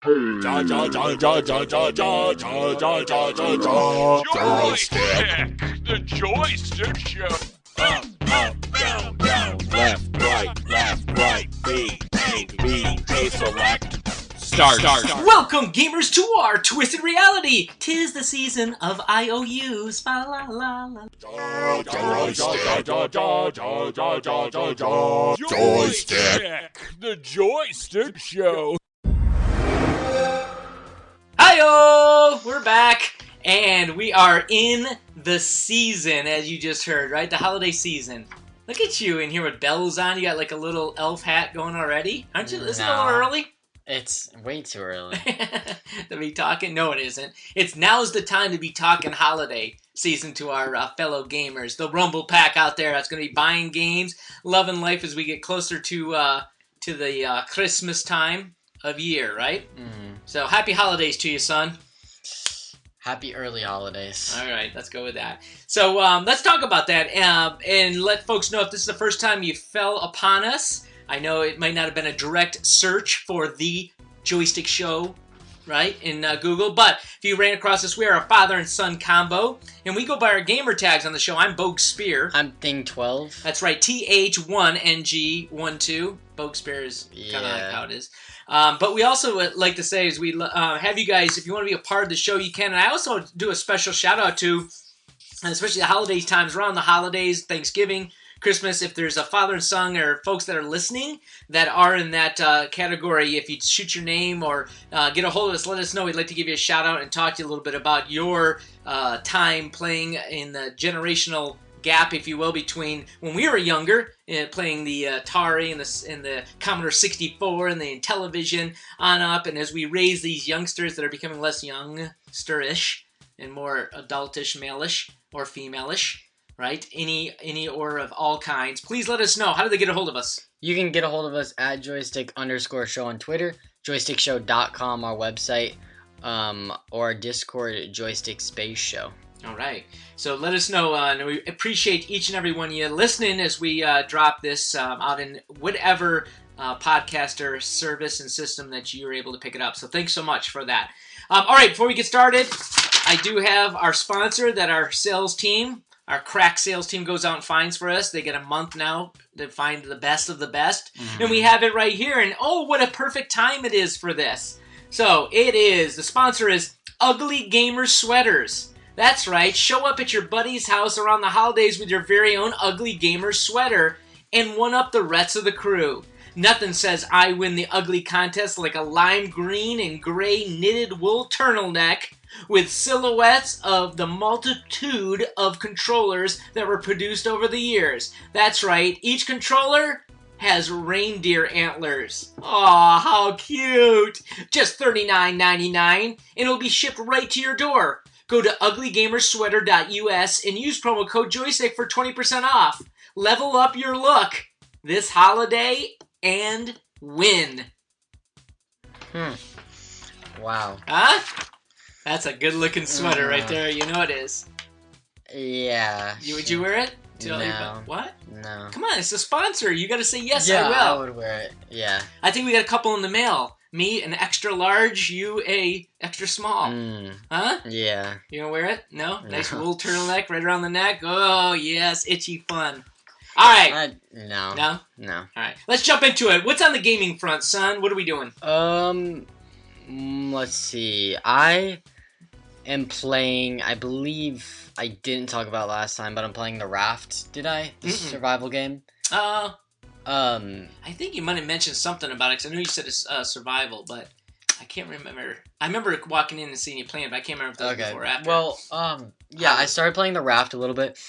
Joystick, the Joystick Show. Up, down, left, right, B, A, select. Start. Welcome, gamers, to our Twisted Reality. 'Tis the season of IOUs. Fa la la la. Joystick, the Joystick Show. Hi-yo! We're back, and we are in the season, as you just heard, right? The holiday season. Look at you in here with bells on. You got like a little elf hat going already. Aren't you? Isn't it a little early? It's way too early. To be talking? No, it isn't. Now's the time to be talking holiday season to our fellow gamers. The Rumble Pack out there that's going to be buying games, loving life as we get closer to the Christmas time of year, right? Mm-hmm. So happy holidays to you, son. Happy early holidays. All right, let's go with that. So let's talk about that and let folks know if this is the first time you fell upon us. I know it might not have been a direct search for the Joystick Show, right, in Google, but if you ran across us, we are a father and son combo, and we go by our gamer tags on the show. I'm Bogue Spear. I'm Thing12. That's right, TH1NG12. Bogue Spear is kind of like how it is. But we also like to say is we have you guys, if you want to be a part of the show, you can. And I also do a special shout out to, and especially the holiday times, around the holidays, Thanksgiving, Christmas, if there's a father and son or folks that are listening that are in that category, if you shoot your name or get a hold of us, let us know. We'd like to give you a shout out and talk to you a little bit about your time playing in the generational gap, if you will, between when we were younger, playing the Atari and the Commodore 64 and the Intellivision on up, and as we raise these youngsters that are becoming less youngsterish and more adultish, male-ish or female-ish, right? Any or of all kinds. Please let us know. How do they get a hold of us? You can get a hold of us at joystick_show on Twitter, joystickshow.com, our website, or our Discord, Joystick Space Show. All right. So let us know, and we appreciate each and every one of you listening as we drop this out in whatever podcaster service and system that you're able to pick it up. So thanks so much for that. All right, before we get started, I do have our sponsor that our sales team, our crack sales team, goes out and finds for us. They get a month now to find the best of the best. Mm-hmm. And we have it right here. And oh, what a perfect time it is for this. So the sponsor is Ugly Gamer Sweaters. That's right, show up at your buddy's house around the holidays with your very own Ugly Gamer sweater and one-up the rest of the crew. Nothing says I win the ugly contest like a lime green and gray knitted wool turtleneck with silhouettes of the multitude of controllers that were produced over the years. That's right, each controller has reindeer antlers. Aw, how cute! Just $39.99 and it'll be shipped right to your door. Go to uglygamersweater.us and use promo code Joystick for 20% off. Level up your look this holiday and win. Wow. Huh? That's a good-looking sweater right there. You know it is. Yeah. Would you wear it? No. What? No. Come on, it's a sponsor. You got to say yes. Yeah, I will. I would wear it. Yeah. I think we got a couple in the mail. Me, an extra large, you, a extra small. Huh? Yeah. You gonna wear it? No? Nice wool turtleneck right around the neck? Oh, yes. Itchy fun. All right. No. No? No. All right. Let's jump into it. What's on the gaming front, son? What are we doing? Let's see. I am playing, I believe I didn't talk about last time, but I'm playing the Raft. Did I? The survival game? I think you might have mentioned something about it, because I know you said it's survival, but I can't remember. I remember walking in and seeing you playing, but I can't remember if that was before or after. Well, I started playing the Raft a little bit,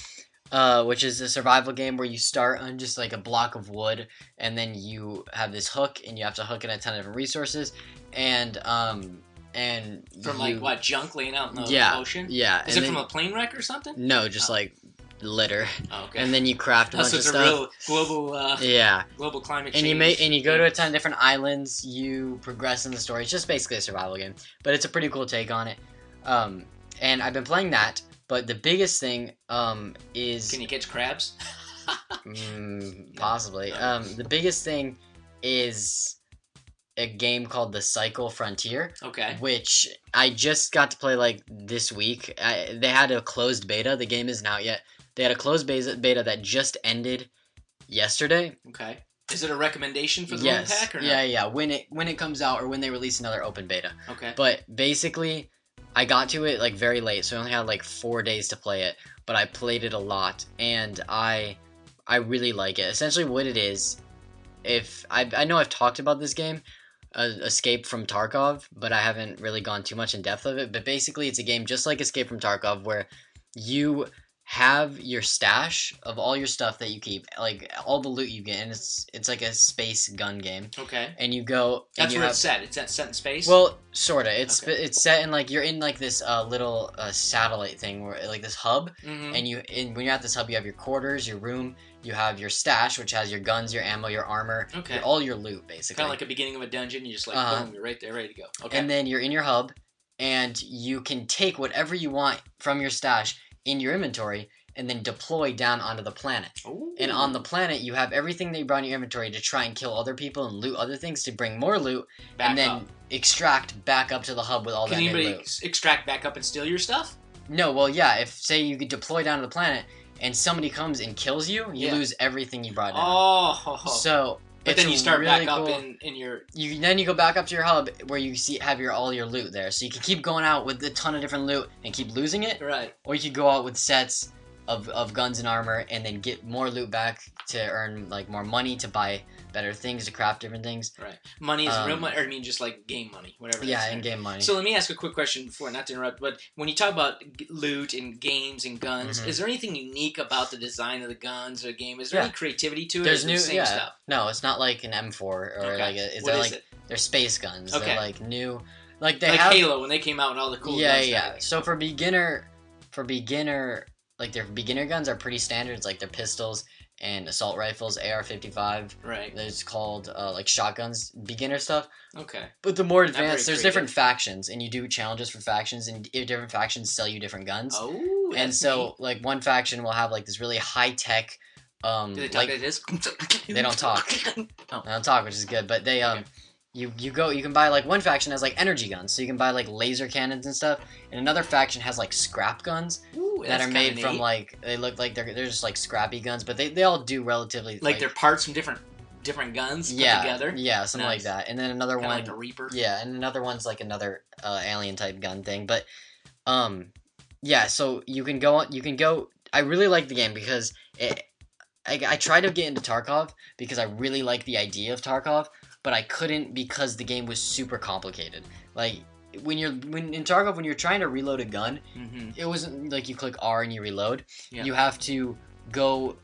which is a survival game where you start on just like a block of wood, and then you have this hook, and you have to hook in a ton of different resources, and like what, junk laying out in the ocean? Yeah. Is it from a plane wreck or something? No, just like litter. Oh, okay. And then you craft a bunch of stuff. It's a real global global climate change. And you go to a ton of different islands, you progress in the story. It's just basically a survival game, but it's a pretty cool take on it. And I've been playing that, but the biggest thing is... Can you catch crabs? Possibly. The biggest thing is a game called The Cycle Frontier. Okay. Which I just got to play like this week. They had a closed beta. The game isn't out yet. They had a closed beta that just ended yesterday. Okay. Is it a recommendation for the yes. room pack or no? Yeah. When it comes out or when they release another open beta. Okay. But basically, I got to it like very late, so I only had like 4 days to play it. But I played it a lot, and I really like it. Essentially, what it is, I know I've talked about this game, Escape from Tarkov, but I haven't really gone too much in depth of it. But basically, it's a game just like Escape from Tarkov, where you have your stash of all your stuff that you keep, like all the loot you get, and it's like a space gun game. Okay. And you go. That's where it's set. It's set in space. Well, sorta. It's set in like you're in like this little satellite thing where like this hub, and when you're at this hub, you have your quarters, your room. You have your stash, which has your guns, your ammo, your armor, all your loot, basically. Kind of like a beginning of a dungeon. You just like boom, you're right there, ready to go. Okay. And then you're in your hub, and you can take whatever you want from your stash in your inventory, and then deploy down onto the planet. Ooh. And on the planet, you have everything that you brought in your inventory to try and kill other people and loot other things to bring more loot, and then extract back up to the hub with all that loot. Can anybody extract back up and steal your stuff? No, well, yeah. If say you could deploy down to the planet, and somebody comes and kills you, you lose everything you brought down. Oh. So, but then you start really back up cool. in your. Then you go back up to your hub where you have all your loot there. So you can keep going out with a ton of different loot and keep losing it. Right. Or you could go out with sets of guns and armor and then get more loot back to earn like more money to buy better things, to craft different things. Right. Money is real money, or I mean just like game money, whatever. Yeah, in-game money. So let me ask a quick question before, not to interrupt, but when you talk about loot and games and guns, is there anything unique about the design of the guns or the game? Is there any creativity to it? There's or is it the same stuff? No, it's not like an M4 or like they're space guns. Okay. They're like new, like they like have Halo when they came out and all the cool guns. Yeah. So for beginner, like their beginner guns are pretty standard. It's like their pistols and assault rifles, AR-55. Right. There's called like shotguns, beginner stuff. Okay. But the more advanced, there's different factions, and you do challenges for factions, and different factions sell you different guns. Oh, that's and so neat. like one faction will have like this really high tech. Do they talk like this? They don't talk. They don't talk, which is good. But they You can buy like one faction has like energy guns, so you can buy like laser cannons and stuff, and another faction has like scrap guns that are made from like they look like they're just like scrappy guns, but they all do relatively like they're parts from different guns put together. Yeah, something like that. And then another one like the Reaper. Yeah, and another one's like another alien type gun thing. But yeah, so you can go. I really like the game because I tried to get into Tarkov because I really like the idea of Tarkov. But I couldn't because the game was super complicated. Like when in Tarkov, when you're trying to reload a gun, it wasn't like you click R and you reload. Yeah. You have to go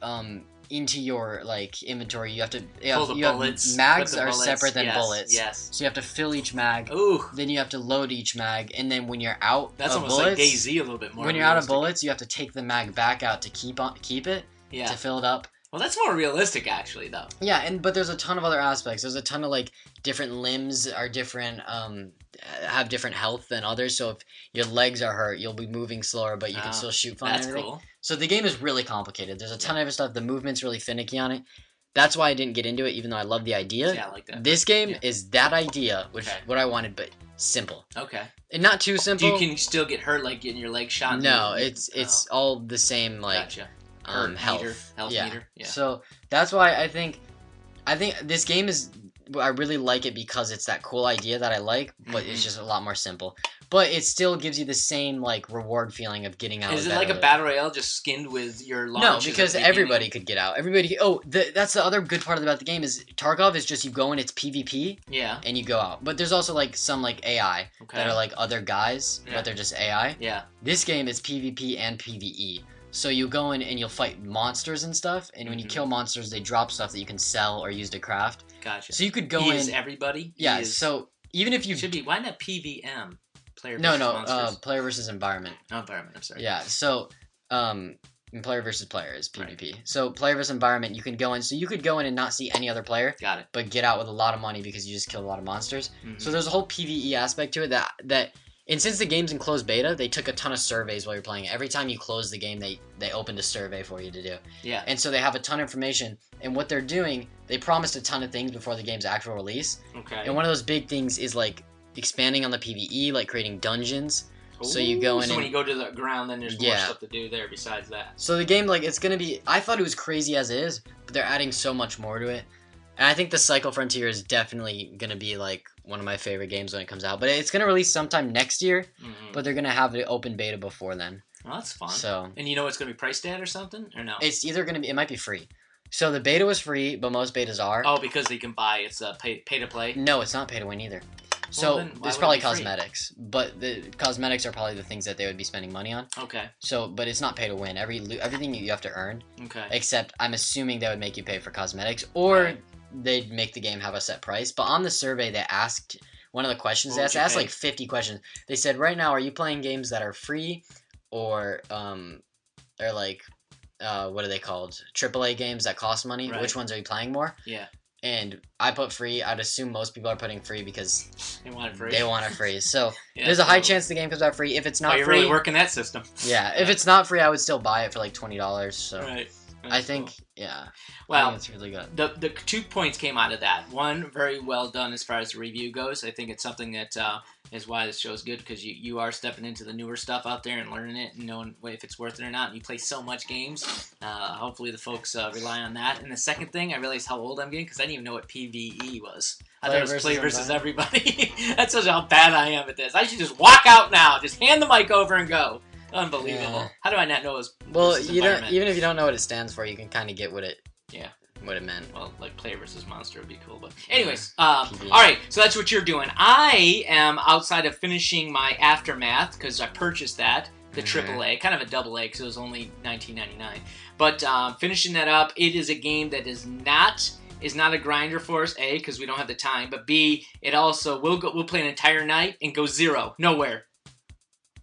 into your like inventory. You have to bullets. Mags are separate than bullets. Yes. So you have to fill each mag. Ooh. Then you have to load each mag, and then when you're out, that's of almost bullets, like DayZ a little bit more. When you're out of bullets, you have to take the mag back out to keep it. Yeah. To fill it up. Well, that's more realistic, actually, though. Yeah, but there's a ton of other aspects. There's a ton of like different limbs are different, have different health than others. So if your legs are hurt, you'll be moving slower, but you can still shoot fun. That's cool. So the game is really complicated. There's a ton of other stuff. The movement's really finicky on it. That's why I didn't get into it, even though I love the idea. Yeah, I like that. This game is that idea, which what I wanted, but simple. Okay. And not too simple. Can you still get hurt, like getting your leg shot? No, it's all the same, like. Gotcha. Health meter. Yeah. So that's why I think this game is. I really like it because it's that cool idea that I like, but it's just a lot more simple. But it still gives you the same like reward feeling of getting out. Is it like a battle royale just skinned with your launches? No, because everybody could get out. Everybody. That's the other good part about the game is Tarkov is just you go and it's PvP. Yeah. And you go out, but there's also like some like AI that are like other guys, but they're just AI. Yeah. This game is PvP and PvE. So you go in and you'll fight monsters and stuff, and when you kill monsters, they drop stuff that you can sell or use to craft. Gotcha. So you could go in. Is everybody? Yeah. So even if you should be, why not PVM? Player player versus environment. Oh, environment. I'm sorry. Yeah. So player versus player is PvP. Right. So player versus environment, you can go in. So you could go in and not see any other player. Got it. But get out with a lot of money because you just killed a lot of monsters. So there's a whole PvE aspect to it that And since the game's in closed beta, they took a ton of surveys while you're playing it. Every time you close the game, they opened a survey for you to do. Yeah. And so they have a ton of information. And what they're doing, they promised a ton of things before the game's actual release. Okay. And one of those big things is like expanding on the PvE, like creating dungeons. So you go in. So when you go to the ground, then there's more stuff to do there besides that. So the game, like, it's gonna be. I thought it was crazy as is, but they're adding so much more to it. And I think the Cycle Frontier is definitely gonna be like one of my favorite games when it comes out. But it's gonna release sometime next year. Mm-hmm. But they're gonna have the open beta before then. Well, that's fun. So. And you know it's gonna be priced at or something, or no? It's either gonna be. It might be free. So the beta was free, but most betas are. Oh, because they can buy. It's pay to play. No, it's not pay to win either. Well, So it's probably cosmetics, but the cosmetics are probably the things that they would be spending money on. Okay. So, but it's not pay to win. Everything you have to earn. Okay. Except I'm assuming they would make you pay for cosmetics, or Right. they'd make the game have a set price. But on the survey, they asked one of the questions. They asked like 50 questions. They said, right now, are you playing games that are free, or like what are they called? AAA games that cost money. Right. Which ones are you playing more? Yeah. And I put free. I'd assume most people are putting free because They want it free. they want it free. So Yeah, there's a high chance the game comes out free. If it's not you're free, really working that system. yeah. If it's not free, I would still buy it for like $20. So Right. I think, yeah. Well, I think it's really good. The 2 points came out of that. One, very well done as far as the review goes. I think it's something that is why this show is good, because you are stepping into the newer stuff out there and learning it and knowing if it's worth it or not. And you play so much games. Hopefully the folks rely on that. And the second thing, I realized how old I'm getting because I didn't even know what PvE was. I thought it was play versus everybody. That's just how bad I am at this. I should just walk out now. Just hand the mic over and go. Unbelievable. Yeah. How do I not know it was Well, versus you don't. environment? Even if you don't know what it stands for, you can kind of get what it. Yeah. What it meant. Well, like player versus monster would be cool, but anyways, PvE. all right. So that's what you're doing. I am outside of finishing my Aftermath because I purchased that, the AAA, kind of a double A because it was only $19.99. But finishing that up, it is a game that is not a grinder for us. A, because we don't have the time, but B, it also we'll play an entire night and go zero, nowhere.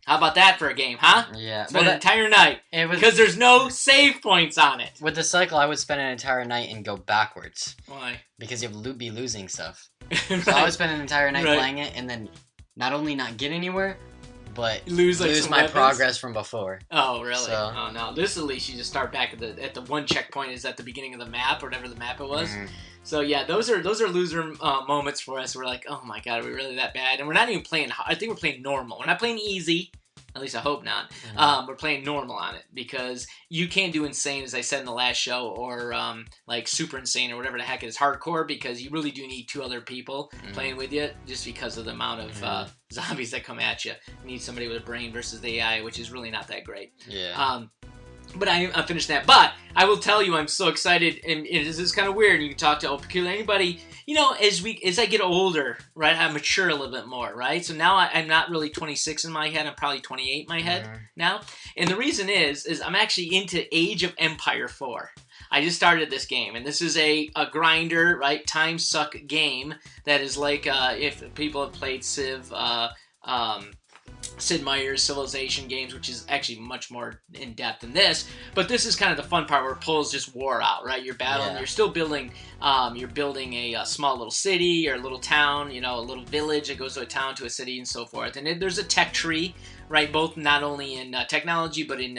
How about that for a game, huh? Yeah. Spend an entire night It was, because there's no save points on it. with the cycle, I would spend an entire night and go backwards Why? because you have be losing stuff. Right. So I would spend an entire night Right. playing it and then not only not get anywhere, but Lose some my weapons? progress from before. Oh, really? So- Oh, no. This at least you just start back at the one checkpoint is at the beginning of the map, or whatever the map it was. Mhm. So yeah, those are loser moments for us. We're like, oh my god, are we really that bad? And we're not even playing. I think we're playing normal. We're not playing easy. At least I hope not. We're playing normal on it because you can't do insane, as I said in the last show, or like super insane or whatever the heck it is, hardcore, because you really do need 2 other people playing with you just because of the amount of zombies that come at you. You need somebody with a brain versus the AI, which is really not that great. Yeah. But I finished that. But I will tell you, I'm so excited, and this is kind of weird. You can talk to anybody. You know, as I get older, right, I mature a little bit more, right? So now I'm not really 26 in my head. I'm probably 28 in my head now. And the reason is I'm actually into Age of Empire 4. I just started this game, and this is a grinder, right, time suck game that is like if people have played Civ, Sid Meier's Civilization games, which is actually much more in depth than this. But this is kind of the fun part where it pulls just war out, right? You're battling, you're still building. You're building a small little city or a little town, you know, a little village that goes to a town to a city and so forth. And there's a tech tree, right? Both not only in technology but in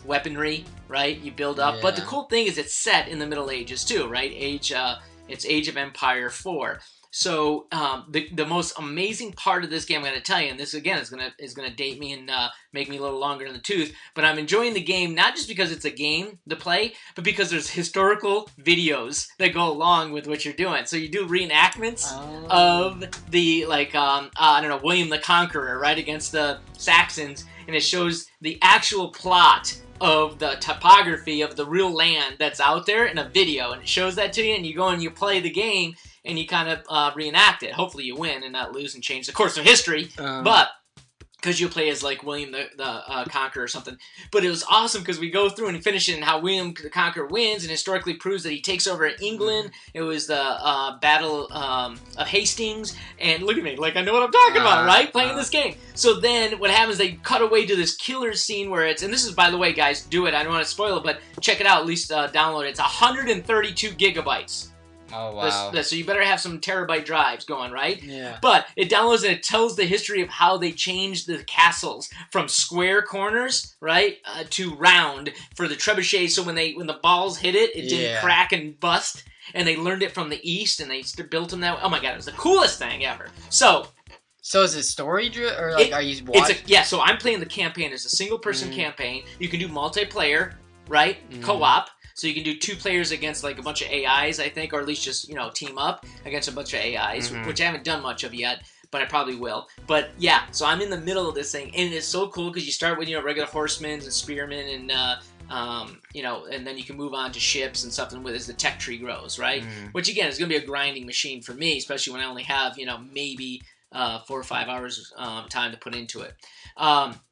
weaponry, right? You build up. But the cool thing is it's set in the Middle Ages too, right? It's Age of Empire 4. So the most amazing part of this game, I'm going to tell you, and this again is going to date me and make me a little longer in the tooth, but I'm enjoying the game not just because it's a game to play, but because there's historical videos that go along with what you're doing. So you do reenactments of the I don't know, William the Conqueror, right, against the Saxons, and it shows the actual plot of the topography of the real land that's out there in a video, and it shows that to you, and you go and you play the game and you kind of reenact it. Hopefully you win and not lose and change the course of history, but because you play as like William the Conqueror or something. But it was awesome because we go through and finish it and how William the Conqueror wins and historically proves that he takes over England. It was the Battle of Hastings, and look at me, like I know what I'm talking about, right? Playing this game. So then what happens, they cut away to this killer scene where it's, and this is, by the way, guys, do it. I don't want to spoil it, but check it out, at least download it. It's 132 gigabytes. Oh, wow. So you better have some terabyte drives going, right? Yeah. But it downloads and it tells the history of how they changed the castles from square corners, right, to round for the trebuchet. So when the balls hit it, it didn't crack and bust. And they learned it from the East, and they built them that way. Oh my god, it was the coolest thing ever. So is it story or like are you watching? So I'm playing the campaign. It's a single person campaign. You can do multiplayer, right? Co-op. So you can do 2 players against like a bunch of AIs, I think, or at least just, team up against a bunch of AIs, which I haven't done much of yet, but I probably will. But yeah, so I'm in the middle of this thing, and it's so cool because you start with, regular horsemen and spearmen and and then you can move on to ships and something as the tech tree grows, right? Which again is going to be a grinding machine for me, especially when I only have, maybe 4 or 5 hours time to put into it.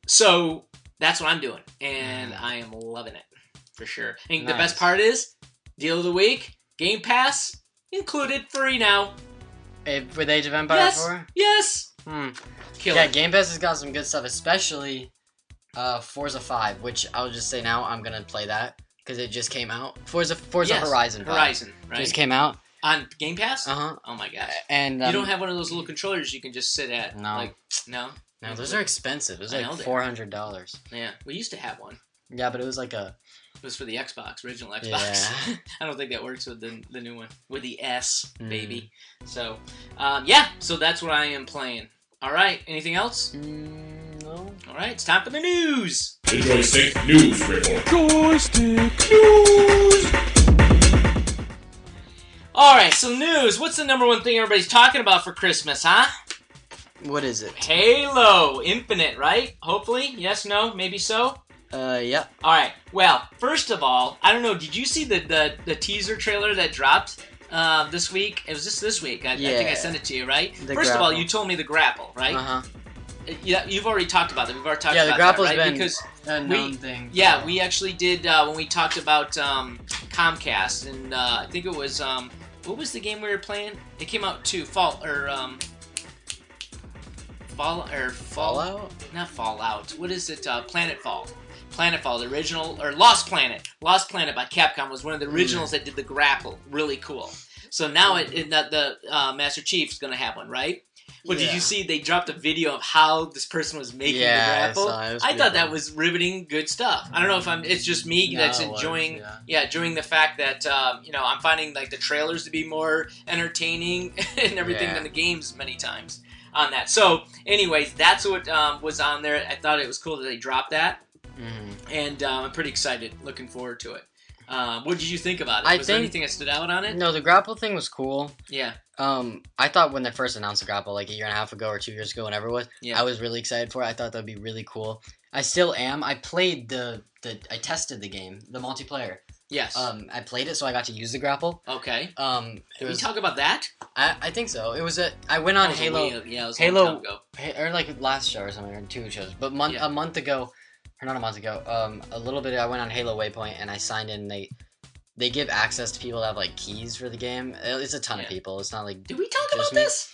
So that's what I'm doing, and I am loving it for sure. And the best part is, deal of the week, Game Pass included, free now. With Age of Empires 4? Yes. Yeah, Game Pass has got some good stuff, especially Forza 5, which I'll just say now I'm gonna play that because it just came out. Forza Horizon 5. Horizon, right? Just came out on Game Pass. Oh my gosh! And you don't have one of those little controllers you can just sit at. No. No, those are expensive. Those are like $400. Yeah, we used to have one. Yeah, but it was like It was for the Xbox, original Xbox. Yeah. I don't think that works with the new one. With the S, baby. So, so that's what I am playing. All right, anything else? No. All right, it's time for the news. The Joystick News Report. Joystick News! All right, so news. What's the number one thing everybody's talking about for Christmas, huh? What is it? Halo Infinite, right? Hopefully. Yes, no, maybe so? Yeah. All right. Well, first of all, I don't know. Did you see the teaser trailer that dropped this week? It was just this week. I think I sent it to you, right? First of all, you told me the grapple, right? Uh-huh. Yeah, you've already talked about that. We've already talked about that, the grapple's right? been Because a known thing. Yeah, we actually did when we talked about Comcast, and I think it was what was the game we were playing? It came out too. Fallout? Not Fallout. What is it? Planetfall. Planetfall, the original, or Lost Planet. Lost Planet by Capcom was one of the originals that did the grapple. Really cool. So now the Master Chief's going to have one, right? Well, did you see they dropped a video of how this person was making the grapple? I thought that was riveting, good stuff. I don't know if it's just me that's enjoying the fact that I'm finding like the trailers to be more entertaining and everything than the games many times on that. So, anyways, that's what was on there. I thought it was cool that they dropped that, and I'm pretty excited, looking forward to it. What did you think about it? Was there anything that stood out on it? No, the grapple thing was cool. Yeah. I thought when they first announced the grapple, like a year and a half ago or 2 years ago, whenever it was, I was really excited for it. I thought that would be really cool. I still am. I played I tested the game, the multiplayer. Yes. I played it, so I got to use the grapple. Okay. Did we talk about that? I think so. It was I went on Halo. It was Halo, a long time ago. Or like last show or something, or 2 shows. But a month ago, or not a month ago, a little bit, I went on Halo Waypoint and I signed in. They give access to people that have like keys for the game. It's a ton of people. It's not like. Did we talk about this?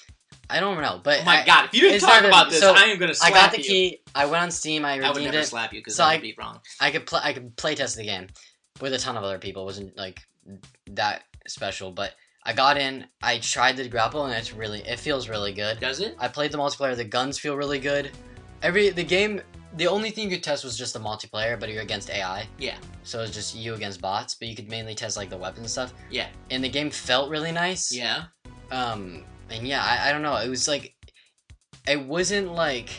I don't know, but oh my god! If you didn't talk about this, I am gonna slap you. I got the key. I went on Steam. I redeemed it. I would never slap you because that would be wrong. I could play test the game with a ton of other people. It wasn't like that special, but I got in. I tried the grapple, and it feels really good. Does it? I played the multiplayer. The guns feel really good. The only thing you could test was just the multiplayer, but you're against AI. Yeah. So it's just you against bots, but you could mainly test like the weapons and stuff. Yeah. And the game felt really nice. Yeah. And yeah, I don't know. It was like, it wasn't like,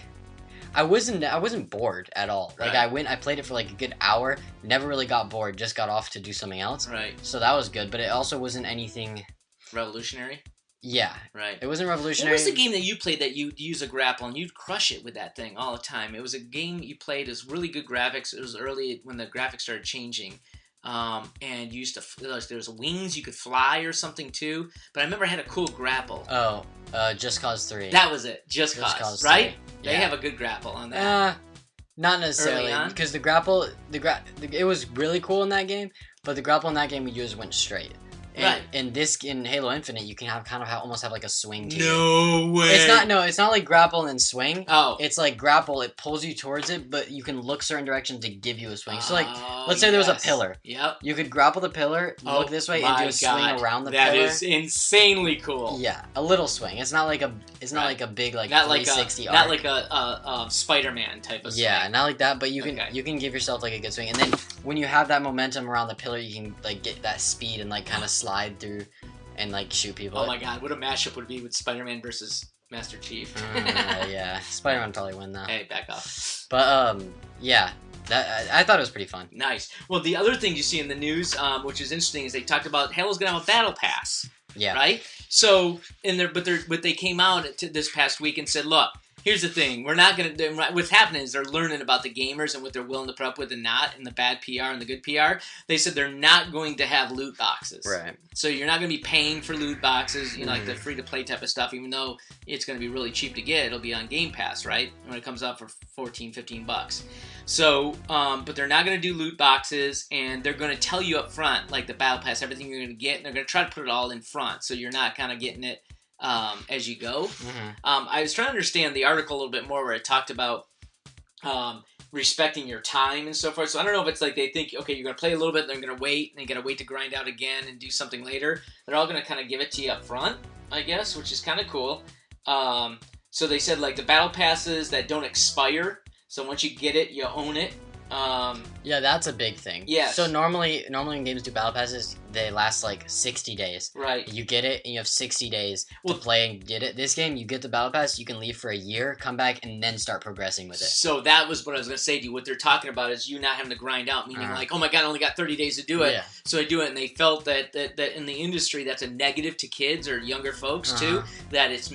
I wasn't bored at all. Like I played it for like a good hour, never really got bored, just got off to do something else. Right. So that was good, but it also wasn't anything revolutionary. Yeah. Right. It wasn't revolutionary. What was the game that you played that you'd use a grapple and you'd crush it with that thing all the time? It was a game you played. It was really good graphics. It was early when the graphics started changing. And you used to, there was wings, you could fly or something too. But I remember it had a cool grapple. Oh, Just Cause 3. That was it. Just Cause, right? They have a good grapple on that. Not necessarily. Because the grapple, it was really cool in that game, but the grapple in that game we used went straight. And in Halo Infinite, you can almost have like a swing to No way. It's not like grapple and then swing. Oh. It's like grapple, it pulls you towards it, but you can look certain directions to give you a swing. So like, let's say there was a pillar. Yep. You could grapple the pillar, look this way, and do a swing around the pillar. That is insanely cool. Yeah, a little swing. It's not like a big like not 360 arc. Not like a Spider-Man type of swing. Yeah, not like that, but you can give yourself like a good swing. And then when you have that momentum around the pillar, you can like get that speed and like kind of slide through and like shoot people. Oh my god, what a mashup would be with Spider-Man versus Master Chief. Yeah, Spider-Man would probably win though. Hey, back off. But yeah, that I thought it was pretty fun. Nice. Well, the other thing you see in the news, which is interesting, is they talked about Halo's gonna have a battle pass. Yeah. Right. So but they came out this past week and said, look. Here's the thing: we're not gonna. What's happening is they're learning about the gamers and what they're willing to put up with and not, and the bad PR and the good PR. They said they're not going to have loot boxes. Right. So you're not going to be paying for loot boxes, like the free to play type of stuff. Even though it's going to be really cheap to get, it'll be on Game Pass, right? When it comes out for $14-15. So, but they're not going to do loot boxes, and they're going to tell you up front, like the battle pass, everything you're going to get, and they're going to try to put it all in front, so you're not kind of getting it. As you go. I was trying to understand the article a little bit more where it talked about respecting your time and so forth. So I don't know if it's like they think, okay, you're going to play a little bit, and they're going to wait, and you got to wait to grind out again and do something later. They're all going to kind of give it to you up front, I guess, which is kind of cool. So they said like the battle passes that don't expire. So once you get it, you own it. Yeah, that's a big thing. Yes. So normally when games do battle passes, they last like 60 days. Right. You get it, and you have 60 days to play and get it. This game, you get the battle pass, you can leave for a year, come back, and then start progressing with it. So that was what I was going to say to you. What they're talking about is you not having to grind out, meaning like, oh my god, I only got 30 days to do it. Yeah. So I do it, and they felt that in the industry, that's a negative to kids or younger folks too, that it's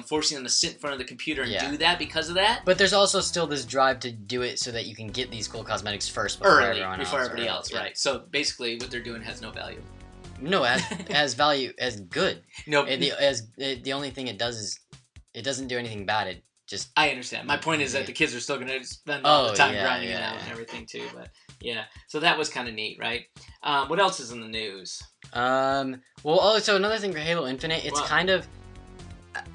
forcing them to sit in front of the computer and do that because of that. But there's also still this drive to do it so that you can get these cool cosmetics first before everybody else, right? So basically, what they're doing has no value. No, it has value as good. No, the only thing it does is it doesn't do anything bad. It just. I understand. My point is that the kids are still going to spend all the time grinding it out and everything too. But yeah, so that was kind of neat, right? What else is in the news? So another thing for Halo Infinite, it's kind of.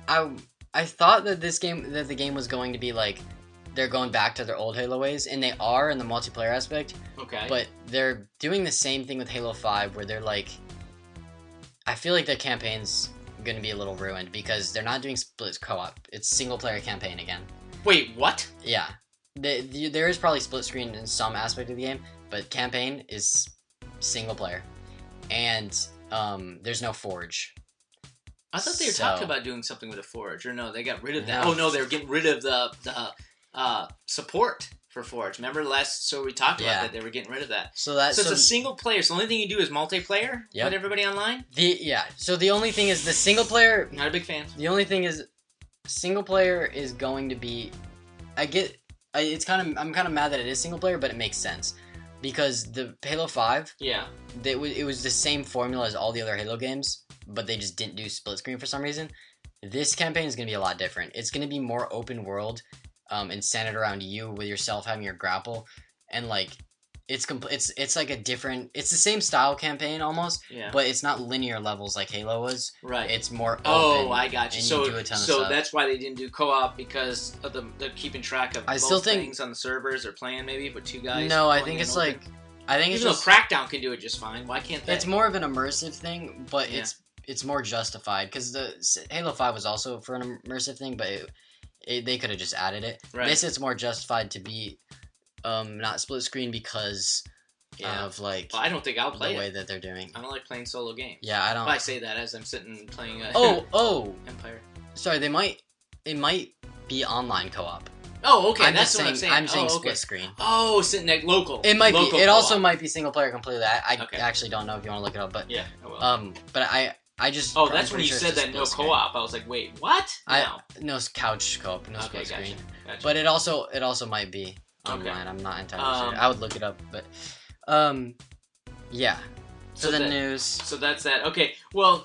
I thought that the game was going to be like. They're going back to their old Halo ways, and they are in the multiplayer aspect. Okay. But they're doing the same thing with Halo 5, where they're like... I feel like their campaign's going to be a little ruined, because they're not doing split co-op. It's single-player campaign again. Wait, what? Yeah. There is probably split screen in some aspect of the game, but campaign is single-player. And there's no Forge. I thought they were talking about doing something with a Forge, or no, they got rid of that. Oh, no, they were getting rid of the support for Forge. Remember we talked about that they were getting rid of that. So it's a single player. So the only thing you do is multiplayer with everybody online? So the only thing is the single player... Not a big fan. The only thing is single player is going to be... I'm kind of mad that it is single player, but it makes sense. Because the Halo 5... Yeah. It was the same formula as all the other Halo games, but they just didn't do split screen for some reason. This campaign is going to be a lot different. It's going to be more open world... and centered around you with yourself having your grapple, and like it's like a different. It's the same style campaign almost, but it's not linear levels like Halo was. Right. It's more open. Oh, I got you. So you do a ton of stuff. That's why they didn't do co-op, because of the keeping track of both things on the servers or playing maybe with two guys. No, I think it's like even though Crackdown can do it just fine. Why can't they? It's more of an immersive thing, but it's more justified because the Halo 5 was also for an immersive thing, but. They could have just added it. Right. This it's more justified to be not split screen because of like I don't think I'll play the way that they're doing. I don't like playing solo games. Yeah, I don't. Well, I say that as I'm sitting playing Empire. Sorry, it might be online co-op. Oh, okay, that's what I'm saying. I'm saying split screen. Oh, sitting next local. It might local be. It co-op. Also might be single player completely. I actually don't know if you want to look it up, but yeah, I will. But I just. Oh, that's when you said that no co-op. I was like, wait, what? No couch co-op, no split screen. Gotcha. But it also might be online. Okay. I'm not entirely sure. I would look it up, but yeah. So the news. So that's that. Okay. Well,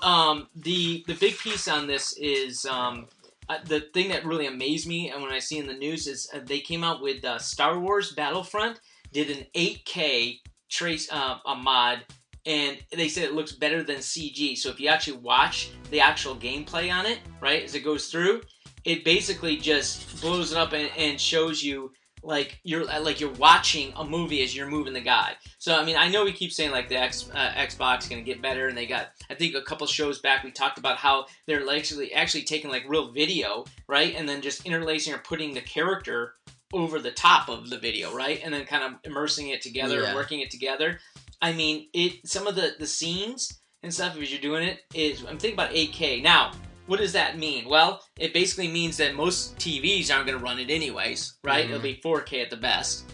the big piece on this is the thing that really amazed me, and when I see in the news is they came out with Star Wars Battlefront did an 8K trace a mod. and they said it looks better than CG. So if you actually watch the actual gameplay on it, right, as it goes through, it basically just blows it up and shows you like you're watching a movie as you're moving the guy. So I mean, I know we keep saying like the Xbox is going to get better, and they got, I think a couple shows back we talked about how they're actually taking like real video, right, and then just interlacing or putting the character over the top of the video, right, and then kind of immersing it together and working it together. I mean, some of the scenes and stuff as you're doing it is, I'm thinking about 8K now. What does that mean? Well, it basically means that most TVs aren't going to run it anyways, right? It'll be 4K at the best.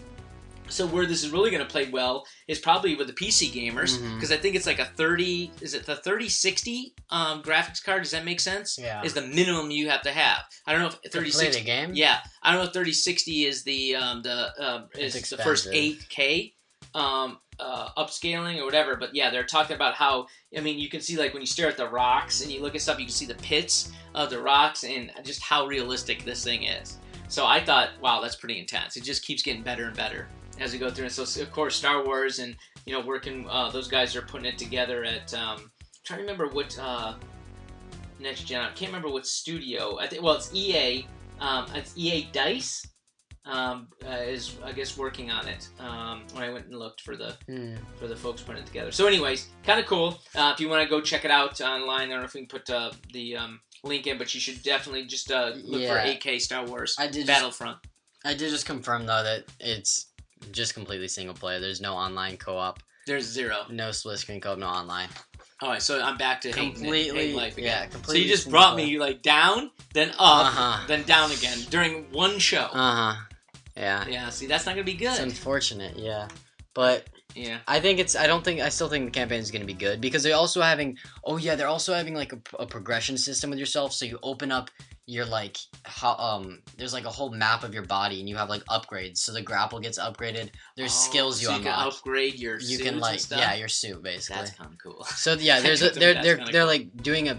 So where this is really going to play well is probably with the PC gamers, because I think it's like a 3060 graphics card? Does that make sense? Yeah. Is the minimum you have to have. I don't know if 3060. To play the game? Yeah, I don't know if 3060 is the first 8K. Upscaling or whatever, but yeah, they're talking about how, I mean, you can see like when you stare at the rocks and you look at stuff, you can see the pits of the rocks and just how realistic this thing is. So I thought, wow, that's pretty intense. It just keeps getting better and better as we go through. And so of course Star Wars and, you know, working, those guys are putting it together at, I'm trying to remember what next gen, I can't remember what studio. I think, well, it's EA. It's EA Dice. Is I guess working on it when I went and looked for the folks putting it together. So anyways, kind of cool. If you want to go check it out online, I don't know if we can put the link in, but you should definitely just look for 8K Star Wars Battlefront. I did just confirm though that it's just completely single player. There's no online co-op. There's zero. No split screen co-op. No online. All right, so I'm back to hating life again. Yeah, completely. So you just brought me like down, then up, then down again during one show. Yeah. Yeah. See, that's not gonna be good. It's unfortunate. Yeah, but yeah, I still think the campaign is gonna be good because they're also having. Oh yeah, they're also having like a progression system with yourself. So you open up your like there's like a whole map of your body and you have like upgrades. So the grapple gets upgraded. There's skills you unlock. You can upgrade your you suit can like and stuff? Yeah, your suit basically. That's kind of cool. So yeah, they're like doing a.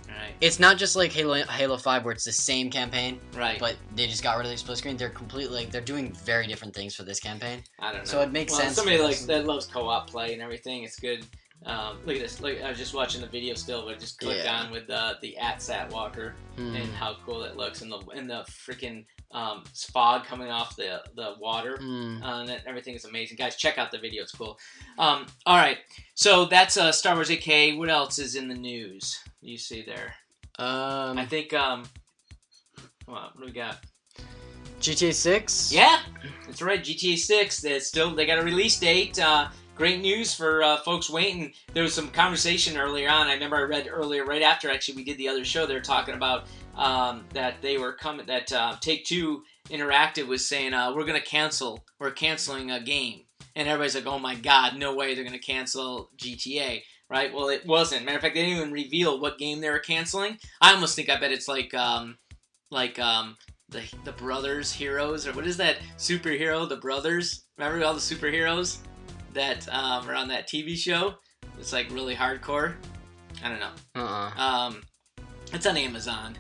Right. It's not just like Halo 5 where it's the same campaign, right? But they just got rid of the split screen. They're completely like they're doing very different things for this campaign. I don't know. So it makes sense. Somebody that loves co-op play and everything. It's good. Look at this. Look, I was just watching the video still, but I just clicked on with the AT-SAT walker and how cool it looks, and the freaking fog coming off the water, and everything is amazing. Guys, check out the video. It's cool. All right, so that's Star Wars 8K. What else is in the news? You see there? I think what do we got? GTA 6? Yeah, that's right. GTA 6. They got a release date. Great news for folks waiting. There was some conversation earlier on. I remember I read earlier, right after actually we did the other show. They were talking about that they were coming. That Take-Two Interactive was saying we're canceling a game, and everybody's like, oh my god, no way they're gonna cancel GTA. Right? Well, it wasn't. Matter of fact, they didn't even reveal what game they were canceling. I bet it's like the Brothers Heroes, or what is that superhero? The Brothers. Remember all the superheroes that are on that TV show? It's like really hardcore. I don't know. It's on Amazon.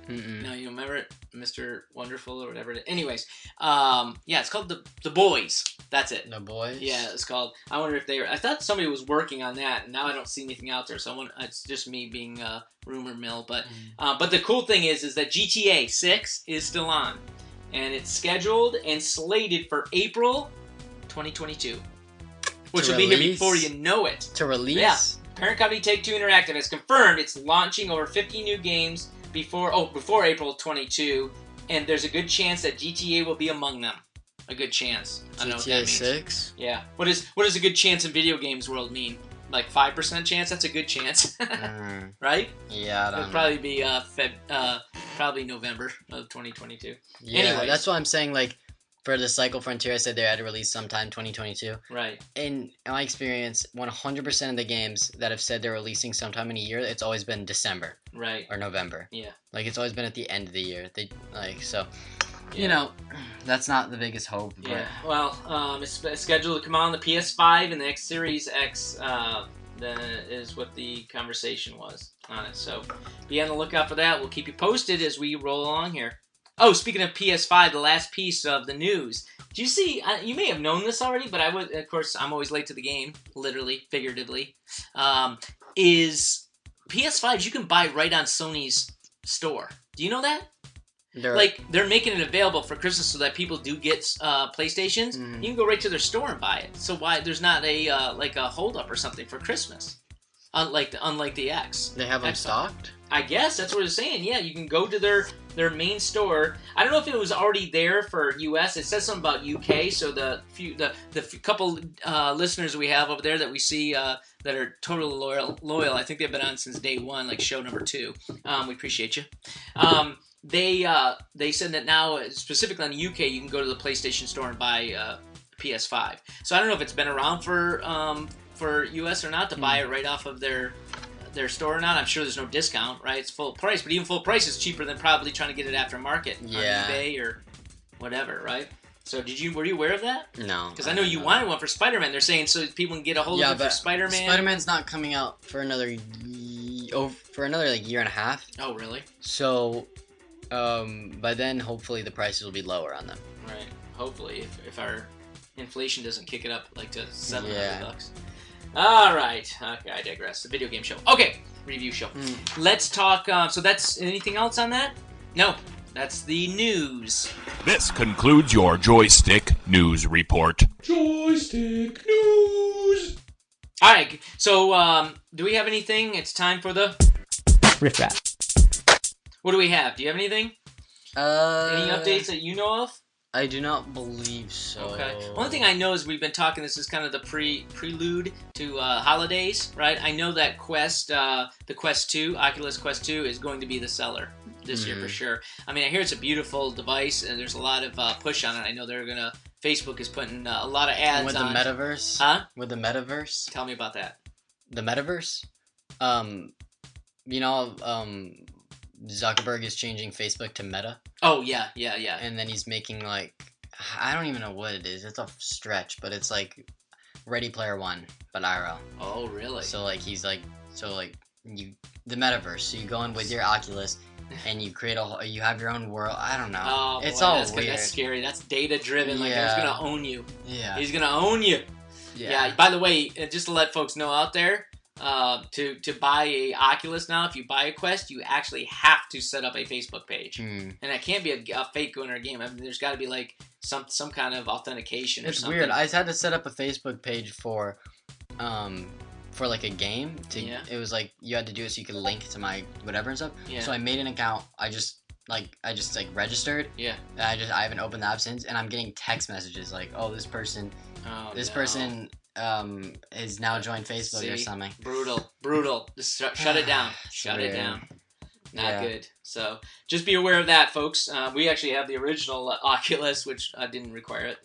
No, you remember it, Mr. Wonderful or whatever it is. Anyways, yeah, it's called the Boys. That's it. The Boys. Yeah, it's called. I wonder if they were. I thought somebody was working on that, and now I don't see anything out there. So it's just me being rumor mill. But the cool thing is that GTA 6 is still on, and it's scheduled and slated for April 2022, which will be here before you know it. To release. Yeah. Parent company Take-Two Interactive has confirmed it's launching over 50 new games before April 22, and there's a good chance that GTA will be among them. A good chance. I don't know what that means. GTA 6? Yeah. What does a good chance in video games world mean? Like 5% chance? That's a good chance. Right? Yeah, I don't know. It'll probably be probably November of 2022. Yeah, anyways. That's why I'm saying, like, for the Cycle Frontier, I said they had to release sometime 2022. Right. In my experience, 100% of the games that have said they're releasing sometime in a year, it's always been December. Right. Or November. Yeah. Like, it's always been at the end of the year. You know, that's not the biggest hope. But... Yeah. Well, it's scheduled to come out on the PS5 and the X Series X. That is what the conversation was on it. So be on the lookout for that. We'll keep you posted as we roll along here. Oh, speaking of PS5, the last piece of the news. Do you see? You may have known this already, but of course, I'm always late to the game, literally, figuratively. Is PS5s you can buy right on Sony's store? Do you know that? They're making it available for Christmas so that people do get PlayStations. Mm-hmm. You can go right to their store and buy it. So why there's not a a hold up or something for Christmas? Unlike the X. They have them stocked? I guess that's what it's saying. Yeah, you can go to their main store. I don't know if it was already there for US. It says something about UK. So the couple listeners we have over there that we see that are totally loyal. I think they've been on since day one, like show number 2. We appreciate you. They said that now, specifically in the UK, you can go to the PlayStation Store and buy PS5. So I don't know if it's been around for US or not to buy it right off of their store or not. I'm sure there's no discount, right? It's full price, but even full price is cheaper than probably trying to get it aftermarket on eBay or whatever, right? So were you aware of that? No. Because I know you wanted one for Spider-Man. They're saying so people can get a hold of it for Spider-Man. Spider-Man's not coming out for another year and a half. Oh, really? So by then, hopefully, the prices will be lower on them. Right. Hopefully, if our inflation doesn't kick it up like to $700. All right. Okay, I digress. The video game show. Okay, review show. Let's talk. So that's anything else on that? No, that's the news. This concludes your Joystick News Report. Joystick News. All right. So do we have anything? It's time for the Riff Rap. What do we have? Do you have anything? Any updates that you know of? I do not believe so. Okay. One thing I know is we've been talking, this is kind of the prelude to holidays, right? I know that the Quest 2, Oculus Quest 2, is going to be the seller this year for sure. I mean, I hear it's a beautiful device, and there's a lot of push on it. I know Facebook is putting a lot of ads on. With the metaverse? Huh? With the metaverse? Tell me about that. The metaverse? Zuckerberg is changing Facebook to Meta. Oh, yeah. And then he's making, I don't even know what it is. It's a stretch, but it's like Ready Player One, but IRL. Oh, really? So, the metaverse. So you go in with your Oculus, and you you have your own world. I don't know. Oh, it's boy, all weird. That's scary. That's data-driven. He's going to own you. Yeah. He's going to own you. Yeah. By the way, just to let folks know out there, to buy a Oculus now, if you buy a Quest, you actually have to set up a Facebook page, and it can't be a fake winner game. I mean, there's got to be some kind of authentication. Or something. It's weird. I had to set up a Facebook page for a game. It was you had to do it so you could link to my whatever and stuff. Yeah. So I made an account. I just registered. Yeah. And I haven't opened the app since, and I'm getting text messages this person. Person is now joined Facebook or something. Brutal. Just shut it down. Shut it down. Not good. So just be aware of that, folks. We actually have the original Oculus, which didn't require it.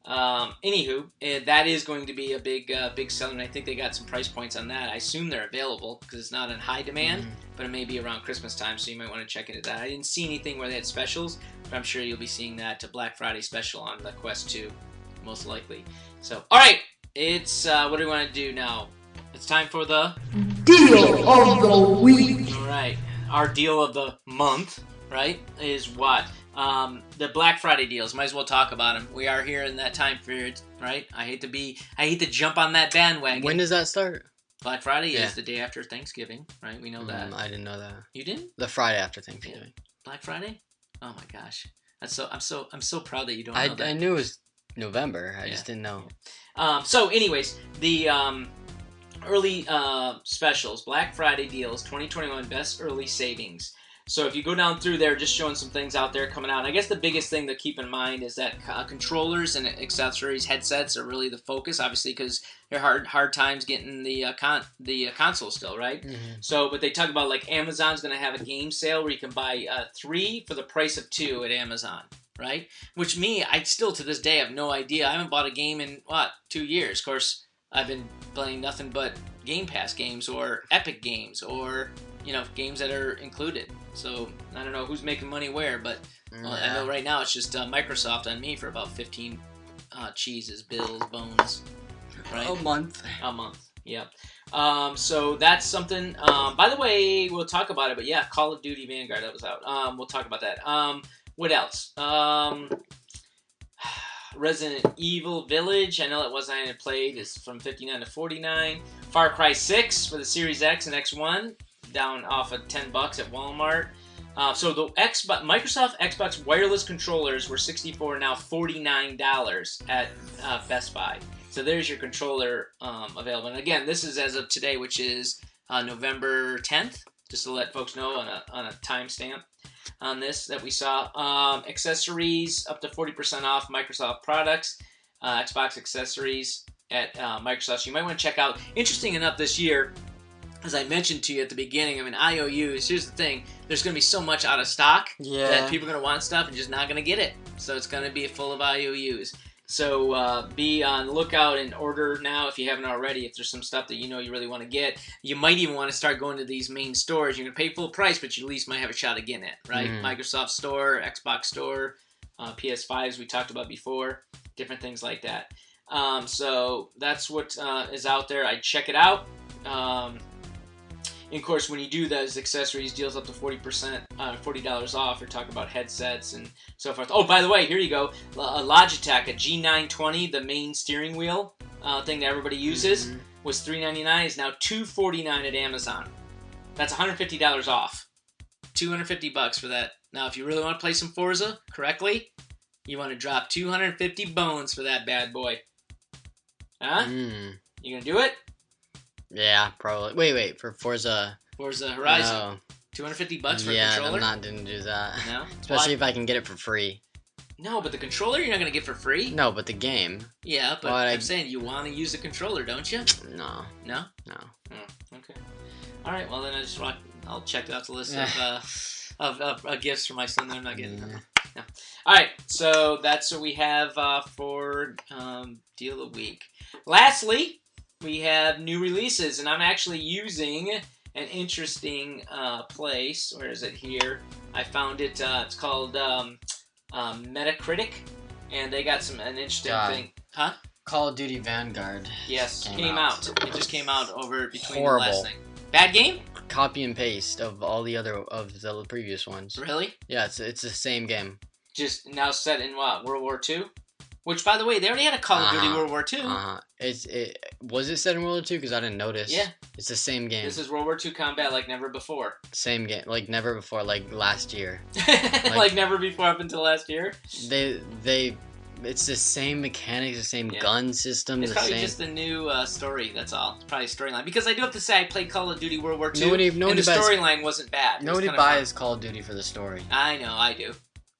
Anywho, that is going to be a big seller, and I think they got some price points on that. I assume they're available because it's not in high demand, but it may be around Christmas time, so you might want to check into that. I didn't see anything where they had specials, but I'm sure you'll be seeing that Black Friday special on the Quest 2, most likely. So, all right, it's what do we want to do now? It's time for the Deal of the Week. All right, our deal of the month, right, is what? The Black Friday deals. Might as well talk about them. We are here in that time period, right? I hate to jump on that bandwagon. When does that start? Black Friday is the day after Thanksgiving, right? We know that. I didn't know that. You didn't? The Friday after Thanksgiving. Yeah. Black Friday? Oh my gosh. I'm so proud that you don't know that. I knew it was November. I just didn't know. So anyways, the early specials, Black Friday deals, 2021 best early savings. So if you go down through there, just showing some things out there coming out. And I guess the biggest thing to keep in mind is that controllers and accessories, headsets are really the focus, obviously, because they're hard times getting the console still, right? So, but they talk about Amazon's going to have a game sale where you can buy 3 for the price of 2 at Amazon, right? Which I still to this day have no idea. I haven't bought a game in 2 years. Of course, I've been playing nothing but Game Pass games or Epic games or games that are included. So I don't know who's making money where, but I know right now it's just Microsoft on me for about 15 cheeses, bills, bones. Right? A month. Yep. So that's something. By the way, we'll talk about it. But yeah, Call of Duty Vanguard, that was out. We'll talk about that. What else? Resident Evil Village. I know that wasn't I played. It's from $59 to $49. Far Cry 6 for the Series X and X1, down off of $10 at Walmart. So the Microsoft Xbox wireless controllers were $64, now $49 at Best Buy. So there's your controller available. And again, this is as of today, which is November 10th, just to let folks know on a timestamp on this that we saw. Accessories up to 40% off Microsoft products, Xbox accessories at Microsoft. So you might want to check out. Interesting enough, this year, as I mentioned to you at the beginning, I mean, IOUs, here's the thing, there's going to be so much out of stock that people are going to want stuff and just not going to get it. So it's going to be full of IOUs. So be on the lookout and order now if you haven't already. If there's some stuff that you know you really want to get, you might even want to start going to these main stores. You're going to pay full price, but you at least might have a shot at getting it, right? Microsoft Store, Xbox Store, PS5s we talked about before, different things like that. So that's what is out there. I'd check it out. And of course, when you do those accessories, deals up to 40%, $40 off. We're talking about headsets and so forth. Oh, by the way, here you go. A Logitech, a G920, the main steering wheel thing that everybody uses, was $399. Is now $249 at Amazon. That's $150 off. $250 for that. Now, if you really want to play some Forza correctly, you want to drop 250 bones for that bad boy. Huh? You gonna do it? Yeah, probably. Wait, for Forza Horizon. No. $250 for a controller? Yeah, I'm not gonna do that. No? Especially if I can get it for free. No, but the controller you're not gonna get for free? No, but the game. Yeah, but I'm saying you want to use the controller, don't you? No. No? No. Oh, okay. Alright, well then I'll check out the list of gifts for my son that I'm not getting. No. Alright, so that's what we have for Deal of the Week. Lastly, we have new releases, and I'm actually using an interesting place. Where is it here? I found it. It's called Metacritic, and they got an interesting thing. Huh? Call of Duty Vanguard. Yes, came out. It just came out over between the last thing. Bad game? Copy and paste of all the other the previous ones. Really? Yeah, it's the same game. Just now set in what, World War II? Which, by the way, they already had a Call of Duty World War II. Was it set in World War II? Because I didn't notice. Yeah. It's the same game. This is World War II combat like never before. Same game. Like never before, like last year. Like never before up until last year? It's the same mechanics, the same gun system. It's probably just the new story, that's all. It's probably storyline. Because I do have to say, I played Call of Duty World War II, and the storyline wasn't bad. Nobody buys Call of Duty for the story. I know, I do.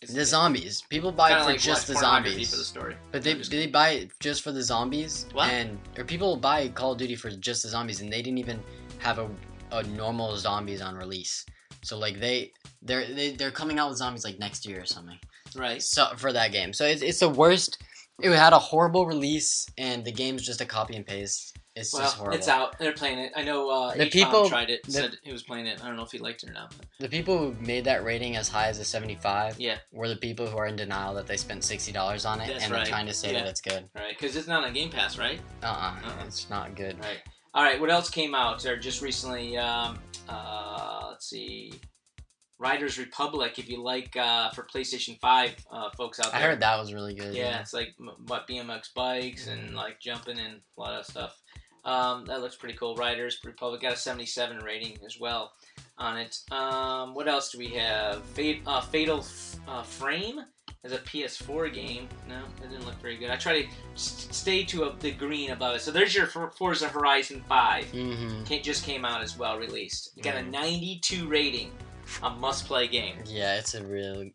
The zombies. People buy it for just the zombies. For the story. But they buy it just for the zombies. What? Or people buy Call of Duty for just the zombies, and they didn't even have a normal zombies on release. So like they're coming out with zombies like next year or something. Right. So for that game. So it's the worst. It had a horrible release, and the game's just a copy and paste. It's just horrible. It's out. They're playing it. I know the people tried it. Said he was playing it. I don't know if he liked it or not. But. The people who made that rating as high as a 75 yeah. were the people who are in denial that they spent $60 on it. That's and they're trying to say that it's good. Right, because it's not on Game Pass, right? It's not good. Right. All right, what else came out? Or just recently, let's see, Riders Republic, if you like, for PlayStation 5 folks out there. I heard that was really good. Yeah, it's like BMX bikes and like jumping and a lot of stuff. That looks pretty cool. Riders Republic got a 77 rating as well on it. What else do we have? Fatal Frame is a PS4 game. No, it didn't look very good. I try to stay to the green above it. So there's your Forza Horizon 5. It just came out as well, released. It got a 92 rating. A must-play game. Yeah,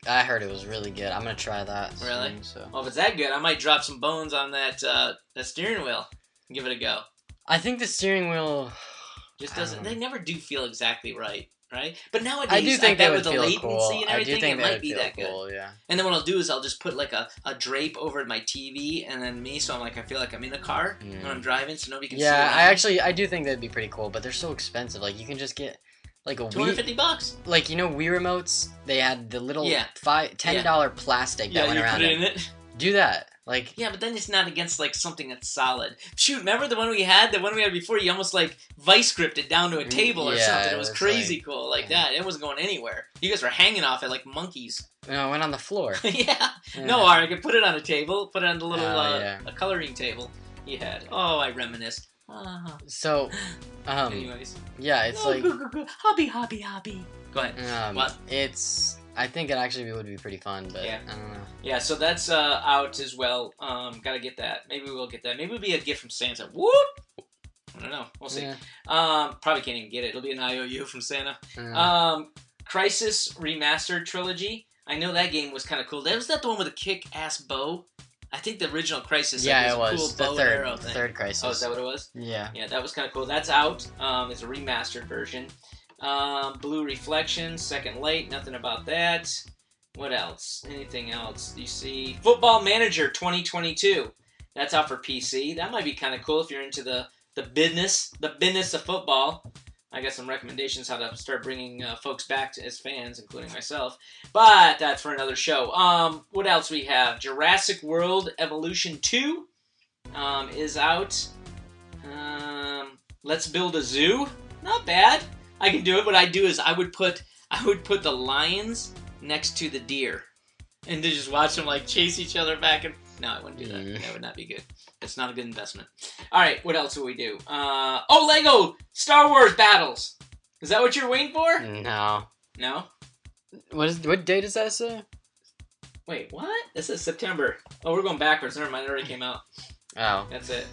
I heard it was really good. I'm gonna try that. Really? So. Well, if it's that good, I might drop some bones on that steering wheel and give it a go. I think the steering wheel just doesn't. They never do feel exactly right? But nowadays, I do think bet with the latency cool. and everything, it might be that cool, good. Yeah. And then what I'll do is I'll just put like a drape over my TV, and then so I feel like I'm in the car when I'm driving, so nobody can see. Yeah, I do think that'd be pretty cool, but they're so expensive. Like you can just get. Like a $250. Like Wii remotes, they had the little $10 plastic that went around. You put it in it. Do that. Like, yeah, but then it's not against like something that's solid. Shoot, remember the one we had? The one we had before, you almost like vice gripped it down to a table or Yeah, something. It was crazy like, cool like yeah. that. It wasn't going anywhere. You guys were hanging off it like monkeys. no, it went on the floor. Yeah. Yeah. No, I could put it on a table. Put it on the little yeah. a coloring table you had. Oh, I reminisce. So, Anyways. yeah, it's like, hobby. Go ahead. What? I think it actually would be pretty fun, but Yeah. I don't know. Yeah, so that's out as well. Gotta get that. Maybe we'll get that. Maybe it'll be a gift from Santa. Whoop! I don't know. We'll see. Yeah. Probably can't even get it. It'll be an IOU from Santa. Yeah. Crisis Remastered Trilogy. I know that game was kind of cool. Was that the one with a kick-ass bow? I think the original Crisis Yeah, it was was. a cool bow and arrow thing. Third Crisis. Oh, is that what it was? Yeah. Yeah, that was kind of cool. That's out. It's a remastered version. Blue Reflections, Second Light. Nothing about that. What else? Anything else? You see Football Manager 2022. That's out for PC. That might be kind of cool if you're into the business of football. I got some recommendations how to start bringing folks back as fans, including myself. But that's for another show. What else we have? Jurassic World Evolution 2 is out. Let's Build a Zoo. Not bad. I can do it. What I do is I would put the lions next to the deer, and to just watch them like chase each other back and. No, I wouldn't do that. That would not be good. It's not a good investment. All right, what else will we do? Lego Star Wars Battles. Is that what you're waiting for? No. No. What date does that say? Wait, what? This is September. Oh, we're going backwards. Never mind. It already came out. Oh. That's it.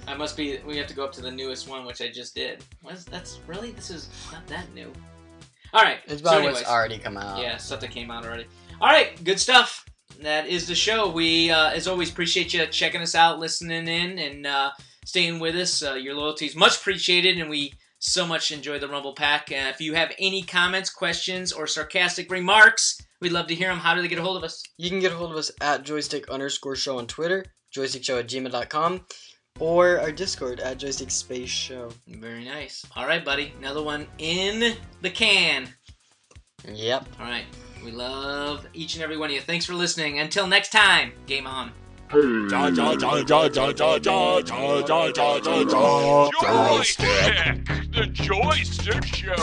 We have to go up to the newest one, which I just did. This is not that new. All right. It's about what's already come out. Yeah, stuff that came out already. All right, good stuff. That is the show. We, as always, appreciate you checking us out, listening in, and staying with us. Your loyalty is much appreciated, and we so much enjoy the Rumble Pack. If you have any comments, questions, or sarcastic remarks, we'd love to hear them. How do they get a hold of us? You can get a hold of us at joystick_show on Twitter, joystickshow@gmail.com, or our Discord at joystick_show. Very nice. All right, buddy. Another one in the can. Yep. All right. We love each and every one of you. Thanks for listening. Until next time, game on. Joystick, the Joystick Show.